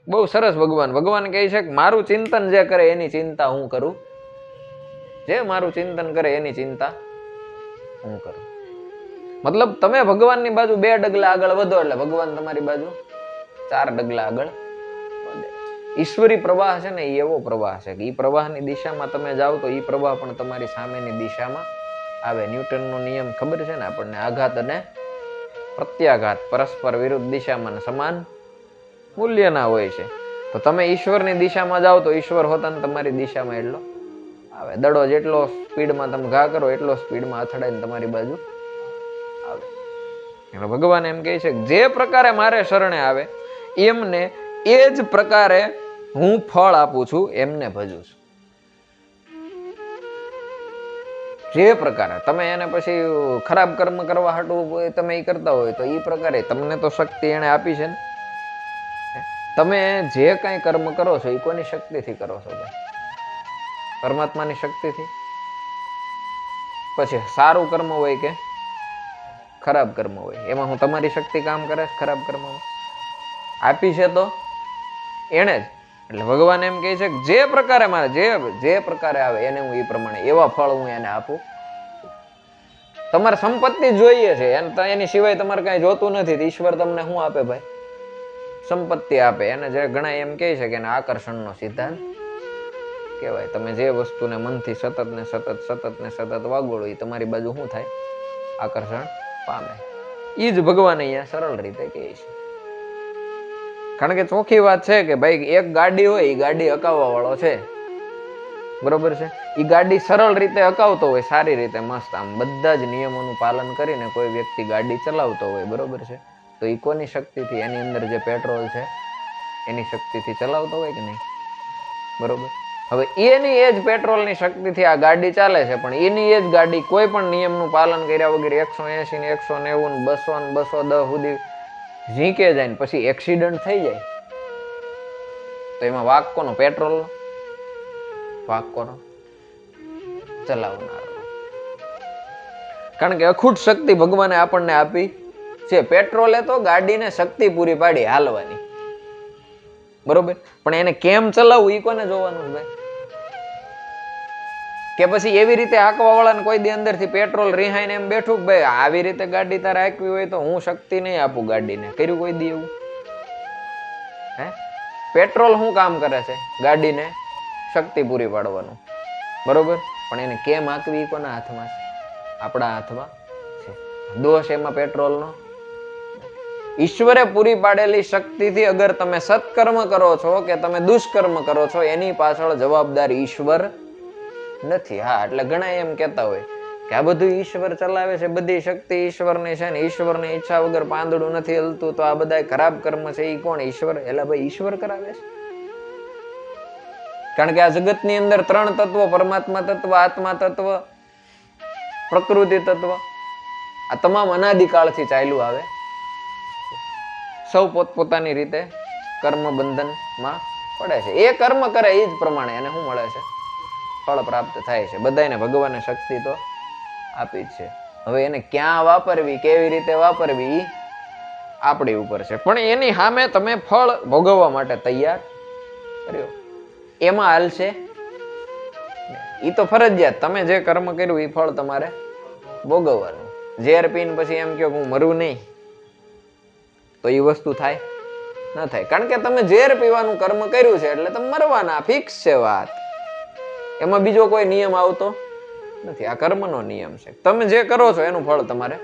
બહુ સરસ. ભગવાન કહે છે કે મારું ચિંતન જે કરે એની ચિંતા હું કરું, જે મારું ચિંતન કરે એની ચિંતા હું કરું. મતલબ તમે ભગવાનની બાજુ 2 ડગલા આગળ વધો એટલે ભગવાન તમારી બાજુ 4 ડગલા આગળ વધે. ઈશ્વરી પ્રવાહ છે ને, એ એવો પ્રવાહ છે કે એ પ્રવાહની દિશામાં તમે જાઓ તો એ પ્રવાહ પણ તમારી સામેની દિશામાં આવે. ન્યૂટનનો નિયમ ખબર છે ને આપણને, આઘાત અને પ્રત્યાઘાત પરસ્પર વિરુદ્ધ દિશામાં સમાન મૂલ્યના હોય છે. તો તમે ઈશ્વરની દિશામાં જાઓ તો ઈશ્વર હોતાને તમારી દિશામાં એટલો આવે. દડો જેટલો સ્પીડમાં તમે ઘા કરો એટલો સ્પીડમાં અથડાઈને તમારી બાજુ આવે. એટલે ભગવાન એમ કહે છે કે જે પ્રકારે મારે શરણે આવે એમને એ જ પ્રકારે હું ફળ આપું છું, એમને ભજું છું. જે પ્રકારે તમે એને પછી ખરાબ કર્મ કરવા હાટું તમે એ કરતા હોય તો એ પ્રકારે તમને તો શક્તિ એને આપી છે ને. તમે જે કઈ કર્મ કરો છો એ કોની શક્તિથી કરો છો ભાઈ? પરમાત્માની શક્તિથી. પછી સારું કર્મ હોય કે ખરાબ કર્મ હોય, એમાં હું તમારી શક્તિ કામ કરે? ખરાબ કર્મમાં આપી છે તો એને જ. એટલે ભગવાન એમ કહે છે કે જે પ્રકારે મારે જે પ્રકારે આવે એને હું એ પ્રમાણે એવા ફળ હું એને આપું. તમારે સંપત્તિ જોઈએ છે એની સિવાય તમારે કઈ જોતું નથી, ઈશ્વર તમને શું આપે ભાઈ? સંપત્તિ આપે. એને જે ઘણા એમ કહે છે કે એને આકર્ષણનો સિદ્ધાંત કહેવાય. તમે જે વસ્તુને મનથી સતત ને સતત વાગોળો એ તમારી બાજુ શું થાય? આકર્ષણ પામે. એ જ ભગવાન અહીંયા સરળ રીતે કહે છે. કારણ કે ચોખ્ખી વાત છે કે ભાઈ એક ગાડી હોય, એ ગાડી હકાવવા વાળો છે, બરોબર છે. એ ગાડી સરળ રીતે હકાવતો હોય, સારી રીતે મસ્ત આમ બધા જ નિયમોનું પાલન કરીને કોઈ વ્યક્તિ ગાડી ચલાવતો હોય, બરોબર છે. તો એ કોની શક્તિથી? એની અંદર જે પેટ્રોલ છે એની શક્તિથી ચલાવતો હોય કે નહીં? બરોબર. હવે એની એ જ પેટ્રોલની શક્તિથી આ ગાડી ચાલે છે, પણ એની એ જ ગાડી કોઈ પણ નિયમનું પાલન કર્યા વગર 180 ને 190 ને 200 ને 210 સુધી ઝીંકે જાય ને પછી એક્સિડન્ટ થઈ જાય તો એમાં વાક કોનો? પેટ્રોલનો. વાક કોનો? ચલાવનાર. કારણ કે અખૂટ શક્તિ ભગવાને આપણને આપી છે. પેટ્રોલે તો ગાડીને શક્તિ પૂરી પાડી હાલવાની, બરોબર. પણ એને કેમ ચલાવવું એ કોને જોવાનું ભાઈ? કે પછી એવી રીતે હાંકવા વાળાને કોઈ દી અંદરથી પેટ્રોલ રિહાઈને એમ બેઠું કે ભાઈ આવી રીતે ગાડી તારે હાંકવી હોય તો હું શક્તિ નહીં આપું ગાડીને, કર્યું કોઈ દી એવું? હે? પેટ્રોલ શું કામ કરે છે? ગાડીને શક્તિ પૂરી પાડવાનું, બરોબર. પણ એને કેમ હાંકવી કોના હાથમાં છે? આપણા હાથમાં છે. દોષ એમાં પેટ્રોલનો. ઈશ્વરે પૂરી પાડેલી શક્તિથી અગર તમે સત્કર્મ કરો છો કે તમે દુષ્કર્મ કરો છો, એની પાછળ જવાબદાર ઈશ્વર નથી. હા, એટલે ઘણા એમ કહેતા હોય કે આ બધું ઈશ્વર ચલાવે છે, બધી શક્તિ ઈશ્વરની છે ને ઈશ્વરની ઈચ્છા વગર પાંદડું નથી હલતું, તો આ બધા ખરાબ કર્મ છે એ કોણ? ઈશ્વર. એટલે ભાઈ ઈશ્વર કરાવે છે. કારણ કે આ જગતની અંદર 3 તત્વો, પરમાત્મા તત્વ, આત્મા તત્વ, પ્રકૃતિ તત્વ, આ તમામ અનાદિકાળથી ચાલ્યું આવે. સૌ પોતપોતાની રીતે કર્મ બંધનમાં પડે છે. એ કર્મ કરે એ જ પ્રમાણે એને શું મળે છે? ફળ પ્રાપ્ત થાય છે. બધાને ભગવાને શક્તિ તો આપી જ છે. હવે એને ક્યાં વાપરવી, કેવી રીતે વાપરવી એ આપણી ઉપર છે. પણ એની સામે તમે ફળ ભોગવવા માટે તૈયાર કર્યો, એમાં હાલશે એ તો ફરજિયાત. તમે જે કર્મ કર્યું એ ફળ તમારે ભોગવવાનું. ઝેર પીને પછી એમ કહો હું મરું નહીં, તો એ વસ્તુ થાય? ન થાય. કારણ કે તમે ઝેર પીવાનું કર્મ કર્યું છે એટલે તમે મરવાના, ફિક્સ છે વાત. એમાં બીજો કોઈ નિયમ આવતો નથી. આ કર્મનો નિયમ છે. તમે જે કરો છો એનું ફળ તમારે